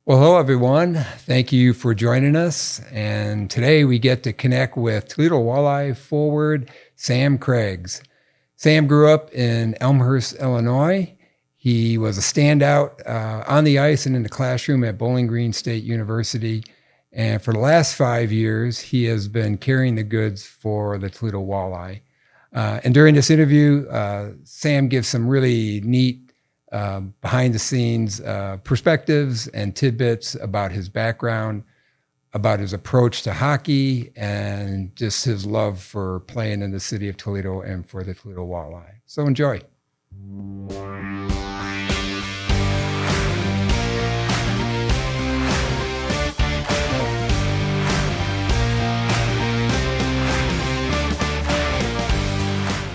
Well, hello, everyone. Thank you for joining us. And today we get to connect with Toledo Walleye forward Sam Craggs. Sam grew up in Elmhurst, Illinois. He was a standout on the ice and in the classroom at Bowling Green State University. And for the last 5 years, he has been carrying the goods for the Toledo Walleye. And during this interview, Sam gives some really neat behind the scenes perspectives and tidbits about his background, about his approach to hockey, and just his love for playing in the city of Toledo and for the Toledo Walleye. So enjoy.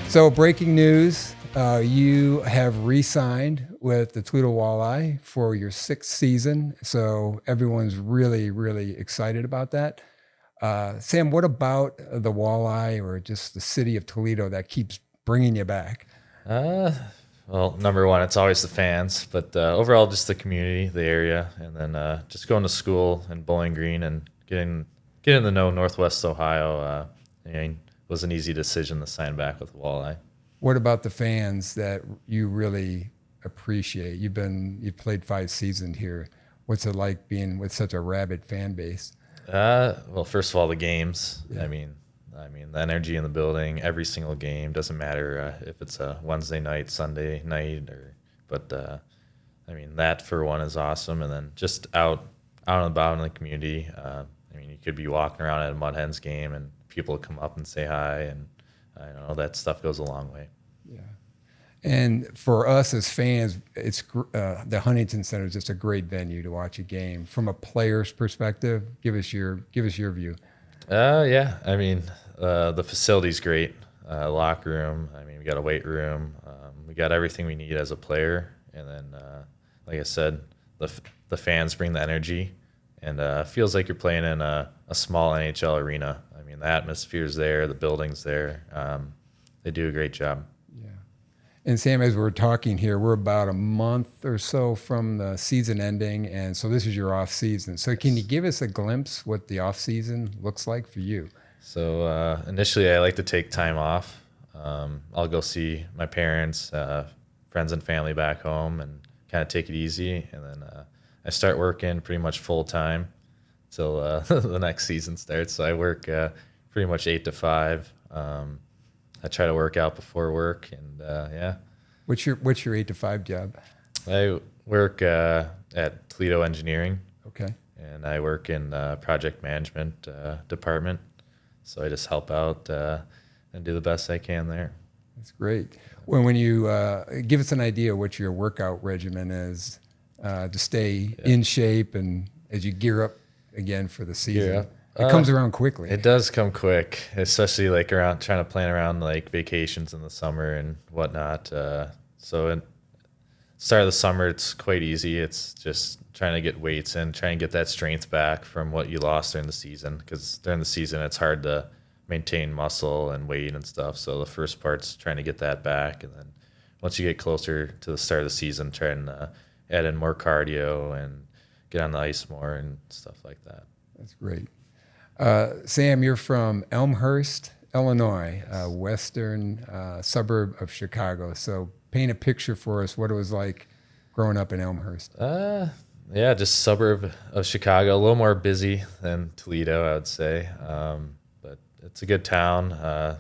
So breaking news, you have re-signed with the Toledo Walleye for your sixth season. So everyone's really, really excited about that. Sam, what about the Walleye or just the city of Toledo that keeps bringing you back? Well, number one, it's always the fans, but overall, just the community, the area, and then just going to school in Bowling Green and getting to know Northwest Ohio. Was an easy decision to sign back with Walleye. What about the fans that you really appreciate? You've played 5 seasons here. What's it like being with such a rabid fan base? Well, first of all, the games. Yeah. I mean, the energy in the building. Every single game doesn't matter if it's a Wednesday night, Sunday night, but that for one is awesome. And then just out and about in the community. You could be walking around at a Mud Hens game and people come up and say hi, and I know that stuff goes a long way. Yeah. And for us as fans, it's the Huntington Center is just a great venue to watch a game. From a player's perspective, give us your view. Yeah. The facility's great. Locker room. We got a weight room. We got everything we need as a player. And then, like I said, the fans bring the energy, and feels like you're playing in a small NHL arena. The atmosphere's there, the building's there. They do a great job. Yeah. And Sam, as we're talking here, we're about a month or so from the season ending, and so this is your off season. So can you give us a glimpse what the off season looks like for you? So initially, I like to take time off. I'll go see my parents, friends and family back home, and kind of take it easy. And then I start working pretty much full time till the next season starts. So I work pretty much 8 to 5. I try to work out before work, and yeah. What's your 8 to 5 job? I work at Toledo Engineering. Okay. And I work in project management department. So I just help out and do the best I can there. That's great. When you give us an idea what your workout regimen is to stay in shape and as you gear up again for the season. Yeah. It comes around quickly. It does come quick, especially like around trying to plan around like vacations in the summer and whatnot. So at start of the summer, it's quite easy. It's just trying to get weights in, trying to get that strength back from what you lost during the season. Because during the season, it's hard to maintain muscle and weight and stuff. So the first part's trying to get that back, and then once you get closer to the start of the season, trying to add in more cardio and get on the ice more and stuff like that. That's great. Sam, you're from Elmhurst, Illinois, a western suburb of Chicago. So paint a picture for us what it was like growing up in Elmhurst. Yeah, just suburb of Chicago, a little more busy than Toledo, I would say. But it's a good town.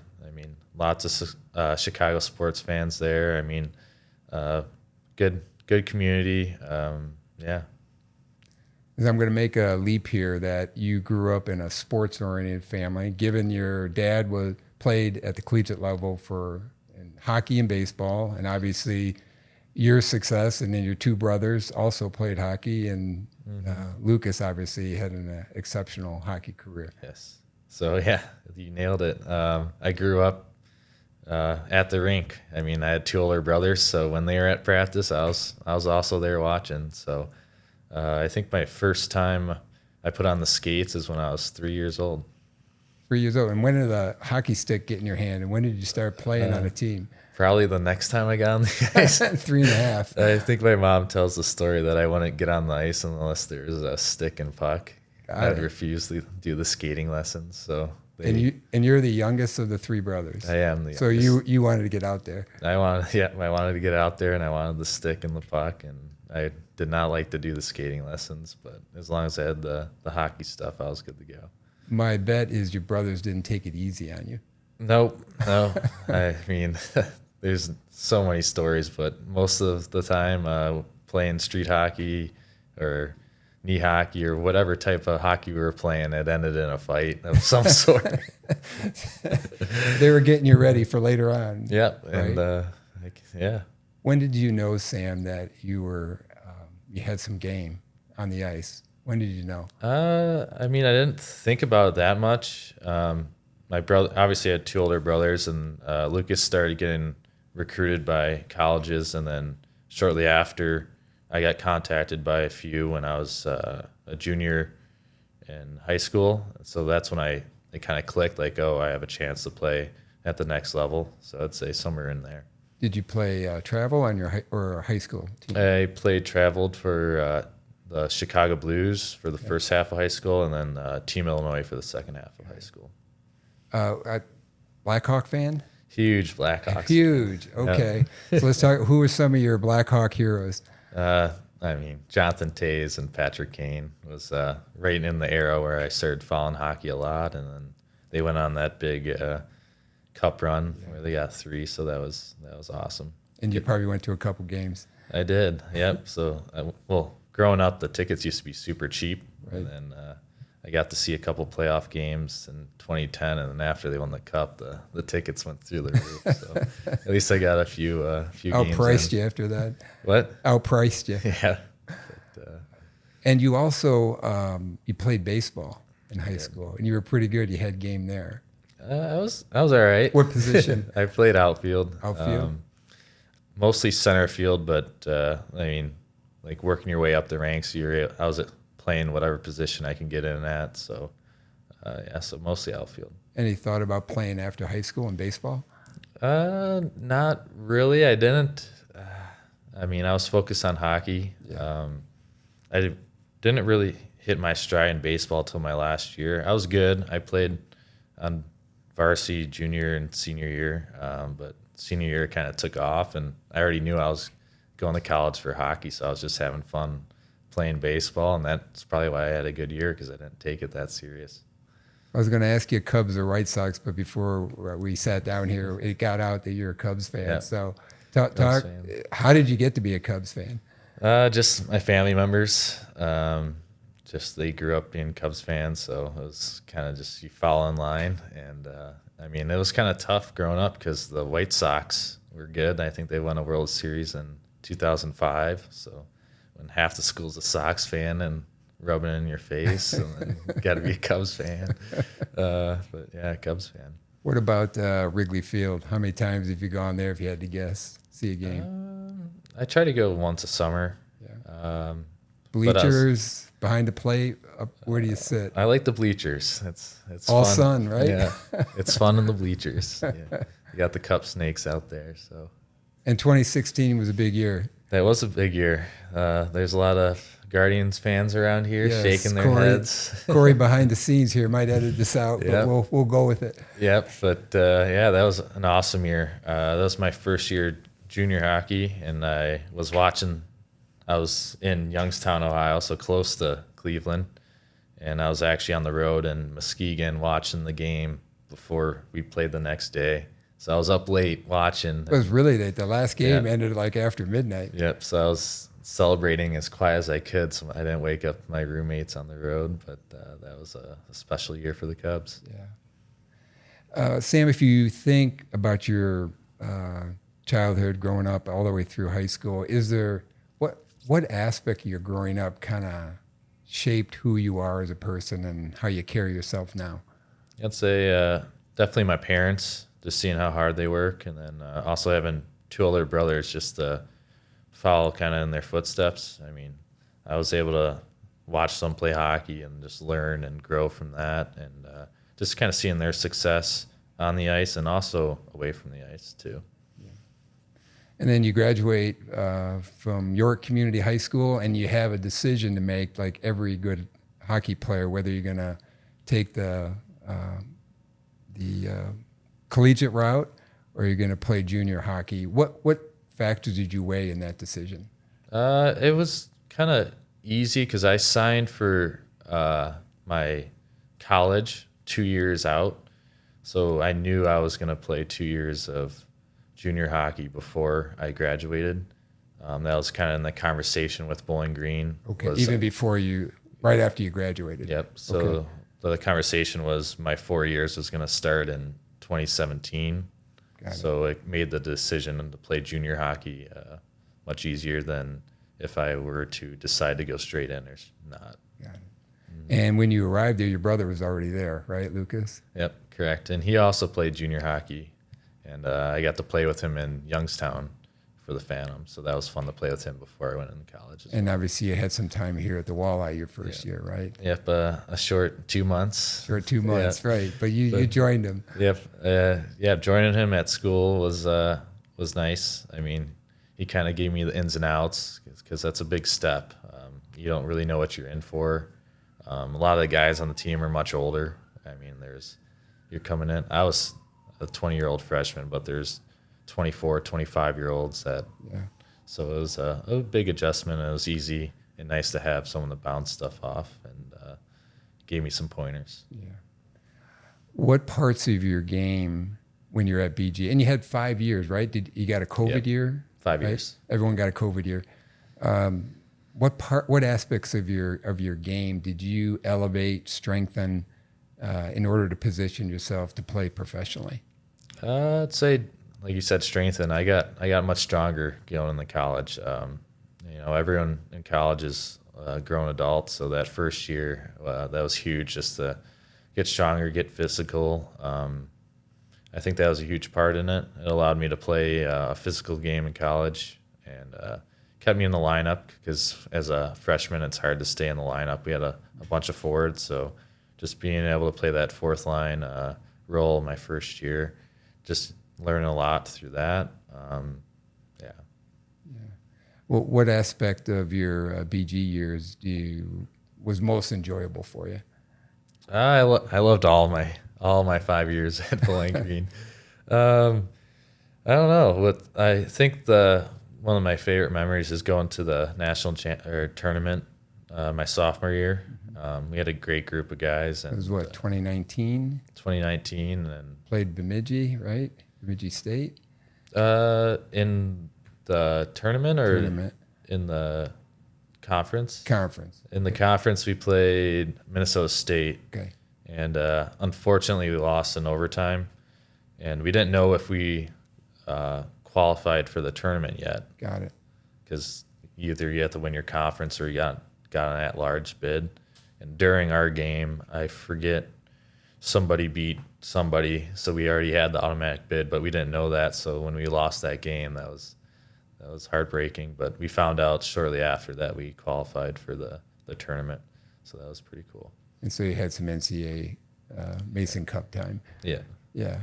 Lots of Chicago sports fans there. Good community. Yeah. I'm going to make a leap here that you grew up in a sports-oriented family, given your dad played at the collegiate level in hockey and baseball, and obviously your success, and then your two brothers also played hockey, and Lucas obviously had an exceptional hockey career. Yes. So, yeah, you nailed it. I grew up at the rink. I had 2 older brothers, so when they were at practice, I was also there watching. So I think my first time I put on the skates is when I was 3 years old. 3 years old. And when did the hockey stick get in your hand, and when did you start playing on a team? Probably the next time I got on the ice. 3.5. I think my mom tells the story that I wouldn't get on the ice unless there was a stick and puck. I'd refuse to do the skating lessons. So And you're the youngest of the 3 brothers. I am the So youngest. you wanted to get out there. I wanted to get out there, and I wanted the stick and the puck, and I did not like to do the skating lessons, but as long as I had the hockey stuff, I was good to go. My bet is your brothers didn't take it easy on you. Nope, no. I mean, there's so many stories, but most of the time, playing street hockey or knee hockey or whatever type of hockey we were playing, it ended in a fight of some sort. They were getting you ready for later on. Yep, right? and yeah. When did you know, Sam, that you had some game on the ice? When did you know? I mean, I didn't think about it that much. My brother, obviously, I had 2 older brothers, and Lucas started getting recruited by colleges, and then shortly after, I got contacted by a few when I was a junior in high school. So that's when it kind of clicked, like, oh, I have a chance to play at the next level. So I'd say somewhere in there. Did you play travel on your high school team? I traveled for the Chicago Blues for the first half of high school, and then Team Illinois for the second half of high school. Blackhawk fan? Huge Blackhawks. Huge. Okay. So let's talk. Who are some of your Blackhawk heroes? I mean, Jonathan Toews and Patrick Kane was right in the era where I started following hockey a lot, and then they went on that big cup run where they got 3, so that was awesome. And you probably went to a couple games. I did, yep. So, growing up, the tickets used to be super cheap, Right. and then I got to see a couple playoff games in 2010, and then after they won the cup, the tickets went through the roof. So at least I got a few games. Outpriced you after that. What? Outpriced you. Yeah. But, And you also you played baseball in high school, and you were pretty good. You had game there. I was all right. What position? I played outfield. Outfield? Mostly center field, but I mean, like working your way up the ranks, I was playing whatever position I can get in at. So, so mostly outfield. Any thought about playing after high school in baseball? Not really. I didn't. I mean, I was focused on hockey. Yeah. I didn't really hit my stride in baseball till my last year. I was good. I played on varsity junior and senior year, but senior year kind of took off, and I already knew I was going to college for hockey, so I was just having fun playing baseball, and that's probably why I had a good year, because I didn't take it that serious. I was going to ask you Cubs or White Sox, but before we sat down here, it got out that you're a Cubs fan. Yeah. So, Cubs fan. how did you get to be a Cubs fan? Just my family members. Just they grew up being Cubs fans, so it was kind of just you follow in line. And I mean, it was kind of tough growing up because the White Sox were good. I think they won a World Series in 2005. So when half the school's a Sox fan and rubbing it in your face, and then you got to be a Cubs fan. But yeah, Cubs fan. What about Wrigley Field? How many times have you gone there, if you had to guess, see a game? I try to go once a summer. Yeah. Bleachers, behind the plate, up, where do you sit? I like the bleachers. It's all fun. sun, right? Yeah, it's fun in the bleachers. Yeah. You got the cup snakes out there. So, And 2016 was a big year. that was a big year. There's a lot of Guardians fans around here Yes, shaking their Corey, heads. Corey behind the scenes here might edit this out, but Yep. we'll go with it. Yep, but yeah, that was an awesome year. That was my first year junior hockey, and I was in Youngstown, Ohio, so close to Cleveland, and I was actually on the road in Muskegon watching the game before we played the next day. So I was up late watching. It was really late. The last game Yeah. ended like after midnight. Yep, so I was celebrating as quiet as I could, so I didn't wake up my roommates on the road, but that was a special year for the Cubs. Yeah. Sam, if you think about your childhood, growing up all the way through high school, is there what aspect of your growing up kind of shaped who you are as a person and how you carry yourself now? I'd say definitely my parents, just seeing how hard they work, and then also having 2 older brothers just to follow kind of in their footsteps. I mean, I was able to watch them play hockey and just learn and grow from that, and just kind of seeing their success on the ice and also away from the ice too. And then you graduate from York Community High School, and you have a decision to make, like every good hockey player, whether you're going to take the collegiate route or you're going to play junior hockey. What factors did you weigh in that decision? It was kind of easy because I signed for my college 2 years out, so I knew I was going to play 2 years of junior hockey before I graduated. That was kind of in the conversation with Bowling Green. Okay, even before you, right after you graduated. Yep. So the conversation was my 4 years was going to start in 2017. So it made the decision to play junior hockey much easier than if I were to decide to go straight in or not. Got it. And when you arrived there, your brother was already there, right, Lucas? Yep, correct. And he also played junior hockey. And I got to play with him in Youngstown for the Phantom. So that was fun to play with him before I went into college. And obviously you had some time here at the Walleye your first year, right? Yep, a short 2 months. Short 2 months, right. But you joined him. Yep, joining him at school was nice. I mean, he kind of gave me the ins and outs because that's a big step. You don't really know what you're in for. A lot of the guys on the team are much older. I mean, you're coming in. I was a 20-year-old freshman, but there's 24, 25-year-olds so it was a big adjustment. It was easy and nice to have someone to bounce stuff off and gave me some pointers. Yeah. What parts of your game when you're at BG, and you had 5 years, right? You got a COVID year? 5 right? years. Everyone got a COVID year. What aspects of your game did you elevate, strengthen in order to position yourself to play professionally? I'd say, like you said, strengthen. I got much stronger going into college. Everyone in college is grown adults, so that first year that was huge, just to get stronger, get physical. I think that was a huge part in it. It allowed me to play a physical game in college and kept me in the lineup because as a freshman, it's hard to stay in the lineup. We had a bunch of forwards, so just being able to play that fourth line role my first year, just learning a lot through that. Well, what aspect of your BG years was most enjoyable for you? I loved all my 5 years at Bowling Green. I don't know. I think one of my favorite memories is going to the national tournament my sophomore year. We had a great group of guys. And, it was 2019? 2019. And played Bemidji, right? Bemidji State? In the tournament or in the conference? Conference. In the conference, we played Minnesota State. Okay. And unfortunately, we lost in overtime. And we didn't know if we qualified for the tournament yet. Got it. Because either you have to win your conference or you got an at-large bid. And during our game, I forget, somebody beat somebody, so we already had the automatic bid, but we didn't know that. So when we lost that game, that was heartbreaking. But we found out shortly after that we qualified for the tournament, so that was pretty cool. And so you had some NCAA Mason Cup time. Yeah. Yeah.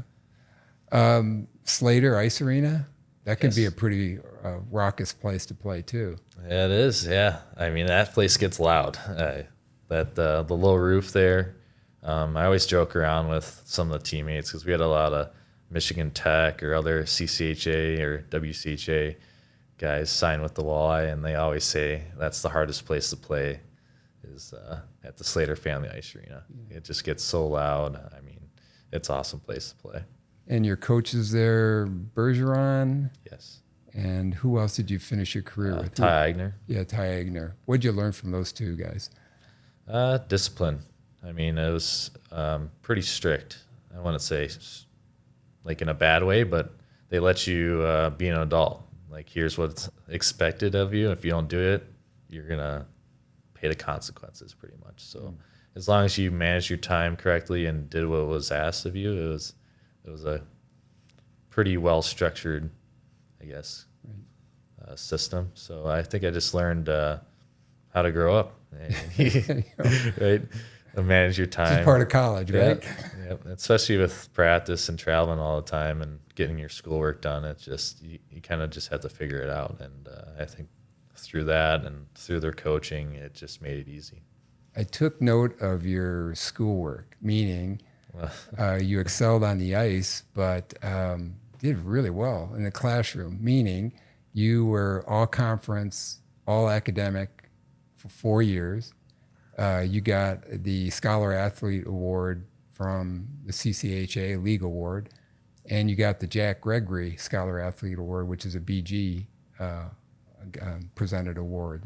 Slater Ice Arena, that could be a pretty raucous place to play too. Yeah, it is. Yeah, I mean that place gets loud. The low roof there. I always joke around with some of the teammates because we had a lot of Michigan Tech or other CCHA or WCHA guys sign with the Walleye, and they always say that's the hardest place to play is at the Slater Family Ice Arena. It just gets so loud. I mean, it's an awesome place to play. And your coaches there, Bergeron? Yes. And who else did you finish your career with? Ty Agner. Yeah, Ty Agner. What did you learn from those two guys? Discipline. I mean, it was pretty strict. I want to say like in a bad way, but they let you be an adult. Like, here's what's expected of you. If you don't do it, you're going to pay the consequences pretty much. So as long as you managed your time correctly and did what was asked of you, it was a pretty well-structured, I guess, system. So I think I just learned how to grow up, right? Manage your time. It's part of college, right? Yep. Especially with practice and traveling all the time and getting your schoolwork done, it's just you kind of just have to figure it out. And I think through that and through their coaching, it just made it easy. I took note of your schoolwork, meaning Well, you excelled on the ice, but did really well in the classroom, meaning you were all conference, all academic for 4 years. You got the Scholar Athlete Award from the CCHA League Award, and you got the Jack Gregory Scholar Athlete Award, which is a BG presented award.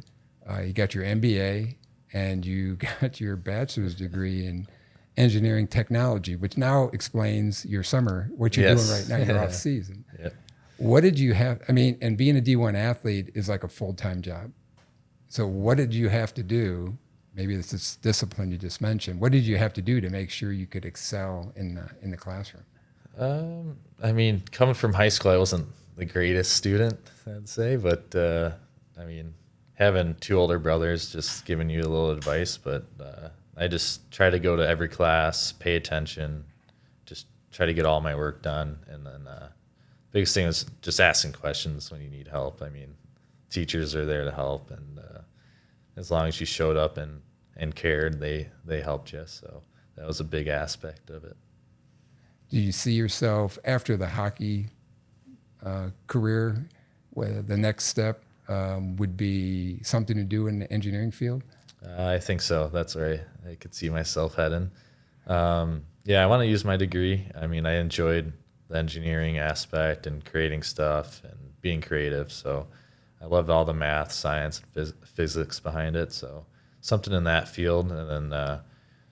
You got your MBA, and you got your bachelor's degree in engineering technology, which now explains your summer, what you're doing right yes. now, you're off season. Yep. What did you have? I mean, and being a D1 athlete is like a full-time job. So what did you have to do? Maybe it's this discipline you just mentioned. What did you have to do to make sure you could excel in the classroom? I mean, coming from high school, I wasn't the greatest student, I'd say, but I mean, having two older brothers just giving you a little advice, but I just try to go to every class, pay attention, just try to get all my work done. And then biggest thing is just asking questions when you need help. I mean, teachers are there to help, and as long as you showed up and cared, they helped you. So that was a big aspect of it. Do you see yourself after the hockey career, where the next step would be something to do in the engineering field? I think so. That's where I could see myself heading. Yeah, I want to use my degree. I mean, I enjoyed the engineering aspect and creating stuff and being creative. So I loved all the math, science, and physics behind it. So something in that field, and then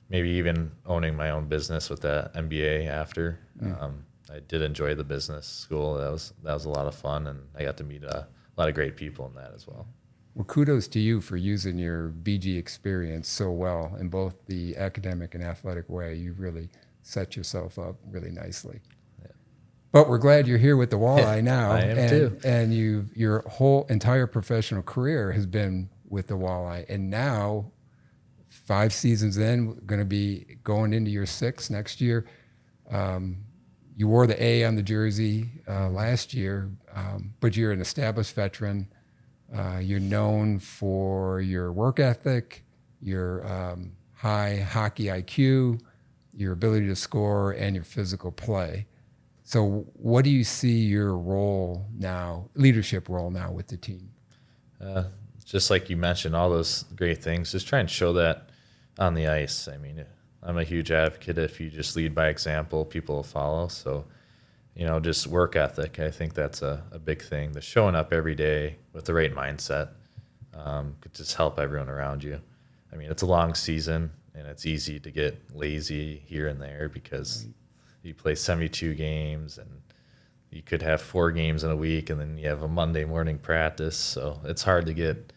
maybe even owning my own business with that MBA after. I did enjoy the business school. That was a lot of fun, and I got to meet a lot of great people in that as well. Well, kudos to you for using your BG experience so well in both the academic and athletic way. You really set yourself up really nicely. Yeah. But we're glad you're here with the Walleye now. I am and, too. And your whole entire professional career has been with the Walleye. And now, 5 seasons in, going to be going into your 6th next year. You wore the A on the jersey last year, but you're an established veteran. You're known for your work ethic, your high hockey IQ, your ability to score, and your physical play. So what do you see your role now, leadership role now with the team? Just like you mentioned, all those great things, just try and show that on the ice. I mean, I'm a huge advocate. If you just lead by example, people will follow. So, just work ethic. I think that's a big thing. The showing up every day with the right mindset could just help everyone around you. I mean, it's a long season, and it's easy to get lazy here and there because you play 72 games, and you could have 4 games in a week, and then you have a Monday morning practice. So it's hard to get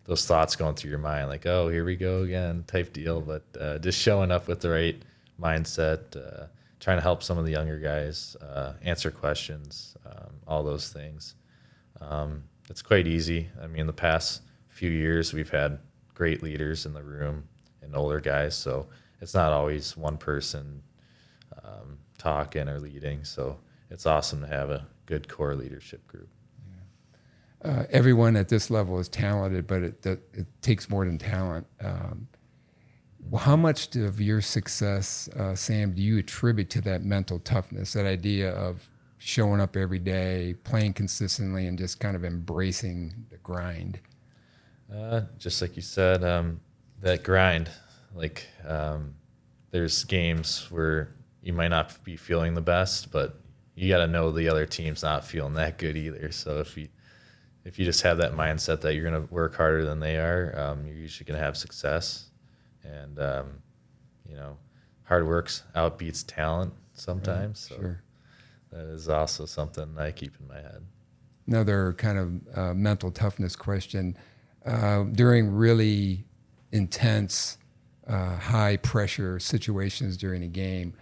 those thoughts going through your mind, like, oh, here we go again type deal. But just showing up with the right mindset, trying to help some of the younger guys answer questions, all those things. It's quite easy. I mean, the past few years, we've had great leaders in the room and older guys. So it's not always one person talking or leading. So it's awesome to have a good core leadership group. Everyone at this level is talented, but it takes more than talent. How much of your success, Sam, do you attribute to that mental toughness, that idea of showing up every day, playing consistently, and just kind of embracing the grind? Just like you said, that grind. Like there's games where you might not be feeling the best, but you got to know the other team's not feeling that good either. So if you just have that mindset that you're going to work harder than they are, you're usually going to have success. And, hard work outbeats talent sometimes. Right, so sure. that is also something I keep in my head. Another kind of mental toughness question. During really intense, high-pressure situations during a game,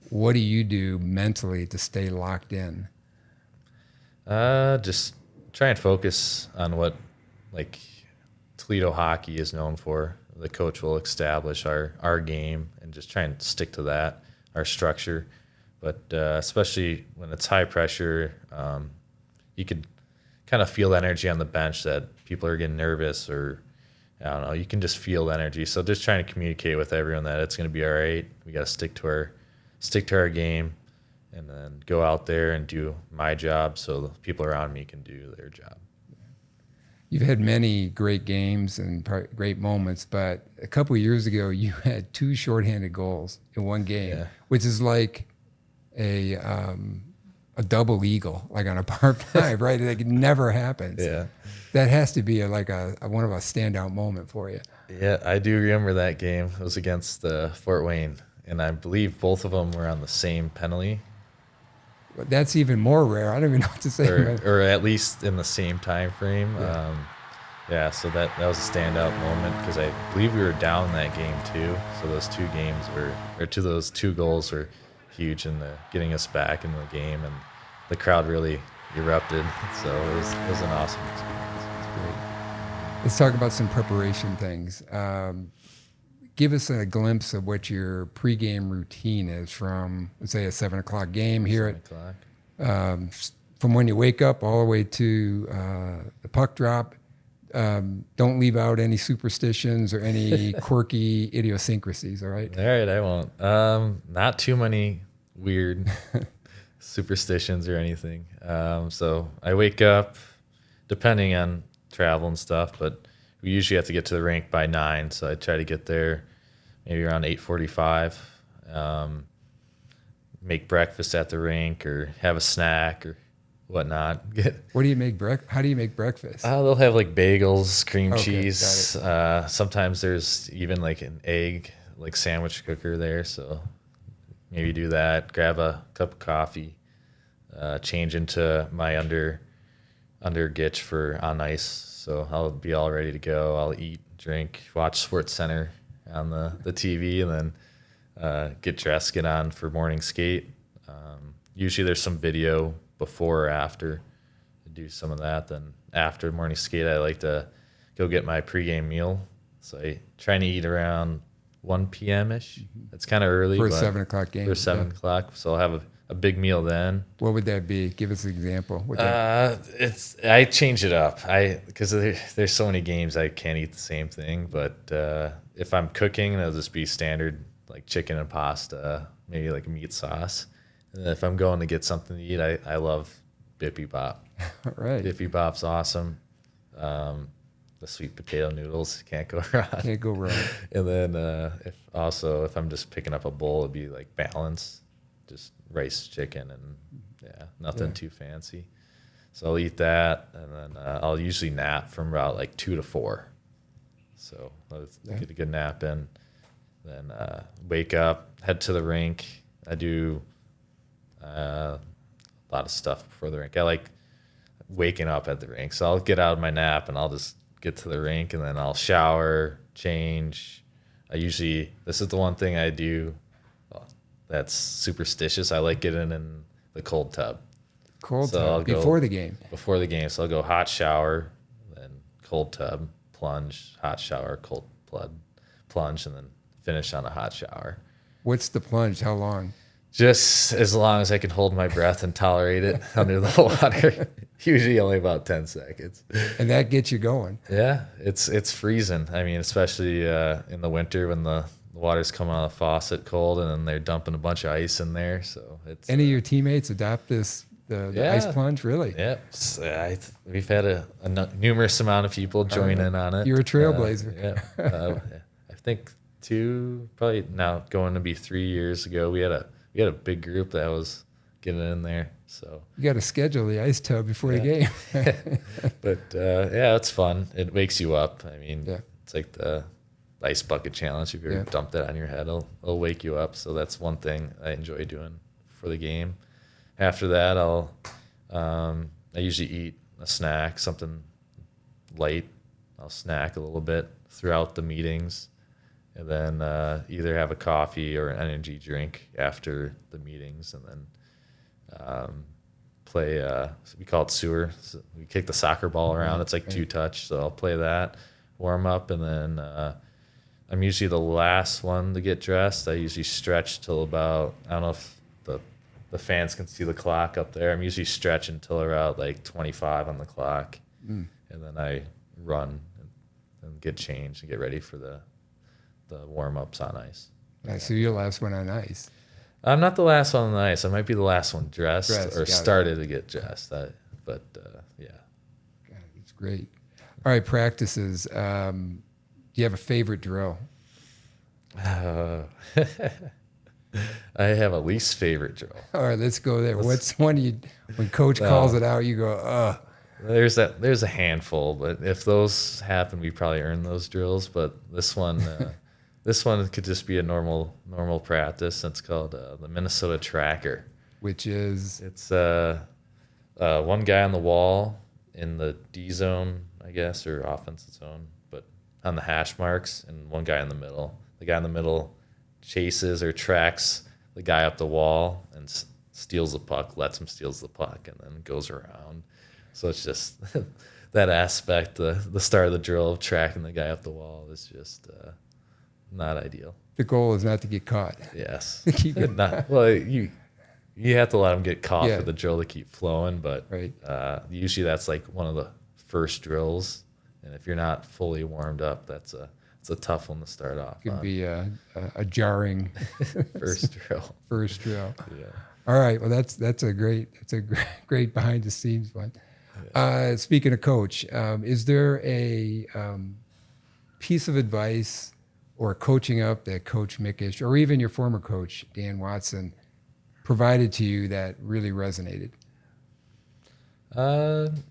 what do you do mentally to stay locked in? Just try and focus on what, Toledo hockey is known for. The coach will establish our game and just try and stick to that, our structure. But especially when it's high pressure, you could kind of feel the energy on the bench that people are getting nervous, or I don't know. You can just feel the energy. So just trying to communicate with everyone that it's going to be all right. We got to stick to our game, and then go out there and do my job so the people around me can do their job. You've had many great games and great moments, but a couple of years ago, you had 2 shorthanded goals in one game, which is like a double eagle, like on a par 5, right? Like it never happens. Yeah. That has to be one of a standout moment for you. Yeah, I do remember that game. It was against Fort Wayne, and I believe both of them were on the same penalty. But that's even more rare. I don't even know what to say. Or at least in the same time frame. So that was a standout moment because I believe we were down that game too. So those 2 games those 2 goals were huge in getting us back in the game, and the crowd really erupted. So it was an awesome experience. That's great. Let's talk about some preparation things. Give us a glimpse of what your pregame routine is from, let's say, a 7 o'clock game here 7 o'clock. From when you wake up all the way to the puck drop. Don't leave out any superstitions or any quirky idiosyncrasies, all right? All right, I won't. Not too many weird superstitions or anything. So I wake up, depending on travel and stuff, but we usually have to get to the rink by 9, so I try to get there maybe around 8:45. Make breakfast at the rink or have a snack or whatnot. What do you make How do you make breakfast? They'll have like bagels, cream Okay, cheese. Sometimes there's even like an egg, like sandwich cooker there. So maybe do that. Grab a cup of coffee. Change into my under gitch for on ice. So I'll be all ready to go. I'll eat, drink, watch Sports Center on the TV, and then get dressed, get on for morning skate. Usually there's some video before or after. I do some of that. Then after morning skate, I like to go get my pregame meal. So I try to eat around 1 p.m.-ish. It's kind of early. For a 7 o'clock game. For 7 o'clock. So I'll have a big meal then. What would that be? Give us an example. I change it up. Because there's so many games I can't eat the same thing. But if I'm cooking, it'll just be standard, like chicken and pasta, maybe like a meat sauce. And if I'm going to get something to eat, I love Bippy Bop. All right. Bippy Bop's awesome. The sweet potato noodles, can't go wrong. Can't go wrong. And then if I'm just picking up a bowl, it'd be like balance, just rice, chicken, and nothing too fancy. So I'll eat that, and then I'll usually nap from about like 2 to 4. So I'll get a good nap in. Then wake up, head to the rink. I do a lot of stuff before the rink. I like waking up at the rink. So I'll get out of my nap and I'll just get to the rink, and then I'll shower, change. This is the one thing I do that's superstitious. I like getting in the cold tub. Tub before the game. Before the game. So I'll go hot shower, then cold tub, plunge, hot shower, cold plunge, and then finish on a hot shower. What's the plunge? How long? Just as long as I can hold my breath and tolerate it under the water. Usually only about 10 seconds. And that gets you going. Yeah, it's freezing. I mean, especially in the winter when the water's coming out of the faucet cold, and then they're dumping a bunch of ice in there. So it's any of your teammates adopt the ice plunge? Really? Yeah. We've had a numerous amount of people join in on it. You're a trailblazer. I think 2, probably now going to be 3 years ago, we had a big group that was getting in there. So you got to schedule the ice tub before the game. But it's fun. It wakes you up. I mean, it's like the ice bucket challenge. If you ever dumped that on your head, it'll wake you up. So that's one thing I enjoy doing for the game. After that, I usually eat a snack, something light. I'll snack a little bit throughout the meetings, and then either have a coffee or an energy drink after the meetings, and then play. We call it sewer. So we kick the soccer ball around. It's like 2-touch, so I'll play that. warm up, and then I'm usually the last one to get dressed. I usually stretch till about, I don't know if the fans can see the clock up there. I'm usually stretching till around like 25 on the clock, and then I run and get changed and get ready for the warm ups on ice. So you're the last one on ice. I'm not the last one on the ice. I might be the last one dressed or Got started to get dressed. But yeah. God, it's great. All right, practices. Do you have a favorite drill? I have a least favorite drill. All right, let's go there. What's one when coach calls it out, you go, ugh. There's a handful, but if those happen, we probably earn those drills. But this one could just be a normal practice. It's called the Minnesota Tracker. Which is? It's one guy on the wall in the D zone, I guess, or offensive zone, but on the hash marks, and one guy in the middle. The guy in the middle chases or tracks the guy up the wall and steals the puck, lets him steals the puck, and then goes around. So it's just that aspect, the start of the drill of tracking the guy up the wall is just not ideal. The goal is not to get caught. Yes. Keep it. Well, you have to let him get caught Yeah. for the drill to keep flowing, but Right. Usually that's like one of the first drills, and if you're not fully warmed up, it's a tough one to start off Could on. be a jarring First drill. first drill. Yeah. All right. Well, that's a great behind the scenes one. Speaking of coach, is there a piece of advice or coaching up that Coach Mickish or even your former coach Dan Watson provided to you that really resonated? Trying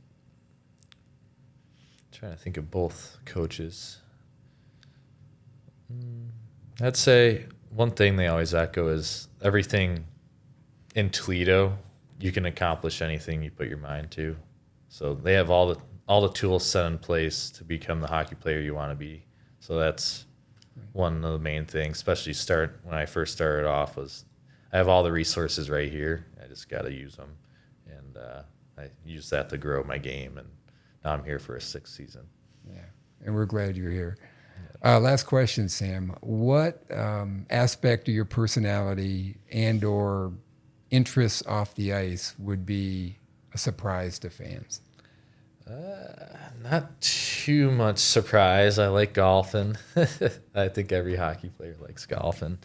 to think of both coaches. I'd say one thing they always echo is everything in Toledo, you can accomplish anything you put your mind to. So they have all the tools set in place to become the hockey player you want to be. So that's one of the main things, especially when I first started off, was I have all the resources right here. I just got to use them. And I use that to grow my game. And now I'm here for a 6th season. Yeah, and we're glad you're here. Last question, Sam. What aspect of your personality and/or interests off the ice would be a surprise to fans? Not too much surprise. I like golfing. I think every hockey player likes golfing.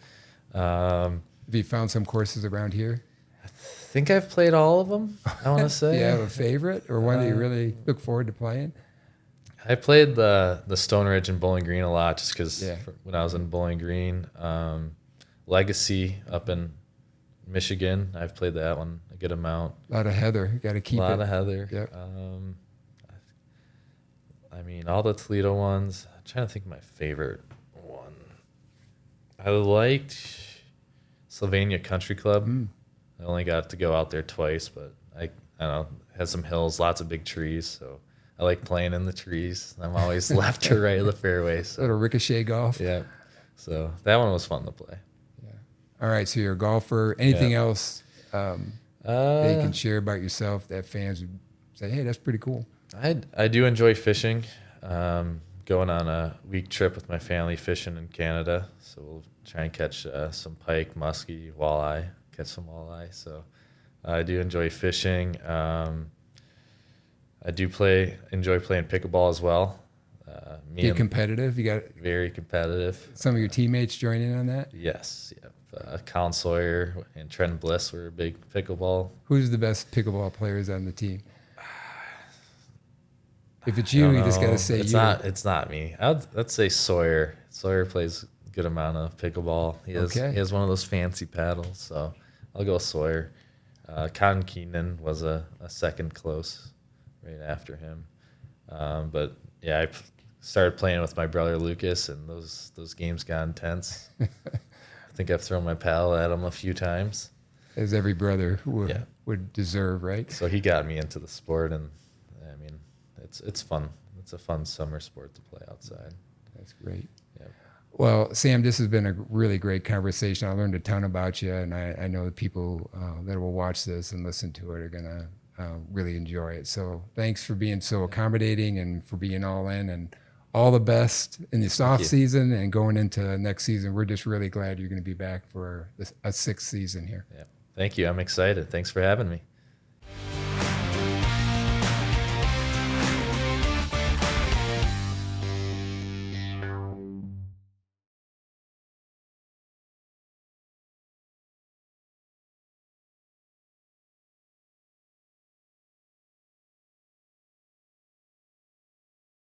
Have you found some courses around here? I think I've played all of them, I want to say. Do you have a favorite or one that you really look forward to playing? I played the Stone Ridge and Bowling Green a lot just because Yeah. when I was in Bowling Green. Legacy up in Michigan, I've played that one a good amount. A lot of heather. You got to keep A lot it. of heather. Yep. I mean, all the Toledo ones. I'm trying to think of my favorite one. I liked Sylvania Country Club. I only got to go out there twice, but I don't know, it has some hills, lots of big trees, so I like playing in the trees. I'm always left or right of the fairway. So Little ricochet golf. yeah, so that one was fun to play. All right, so you're a golfer. Anything else that you can share about yourself that fans would say, hey, that's pretty cool? I do enjoy fishing. Going on a week trip with my family fishing in Canada, so we'll try and catch some pike, muskie, walleye, catch some walleye. So I do enjoy fishing. I do enjoy playing pickleball as well. Get competitive. You got Very competitive. some of your teammates join in on that. Yes, yeah. Colin Sawyer and Trent Bliss were big pickleball. Who's the best pickleball players on the team? If it's you, you just got to say it's you. It's not me. I'd say Sawyer. Sawyer plays a good amount of pickleball. He has one of those fancy paddles, so I'll go Sawyer. Con Keenan was a second close right after him. But yeah, I started playing with my brother Lucas, and those games got intense. I think I've thrown my paddle at him a few times. As every brother would deserve, right? So he got me into the sport, and I mean, it's fun. It's a fun summer sport to play outside. That's great. Yeah. Well, Sam, this has been a really great conversation. I learned a ton about you, and I know the people that will watch this and listen to it are going to really enjoy it. So thanks for being so accommodating and for being all in and all the best in this off season and going into next season. We're just really glad you're going to be back for a 6th season here. Yeah. Thank you. I'm excited. Thanks for having me.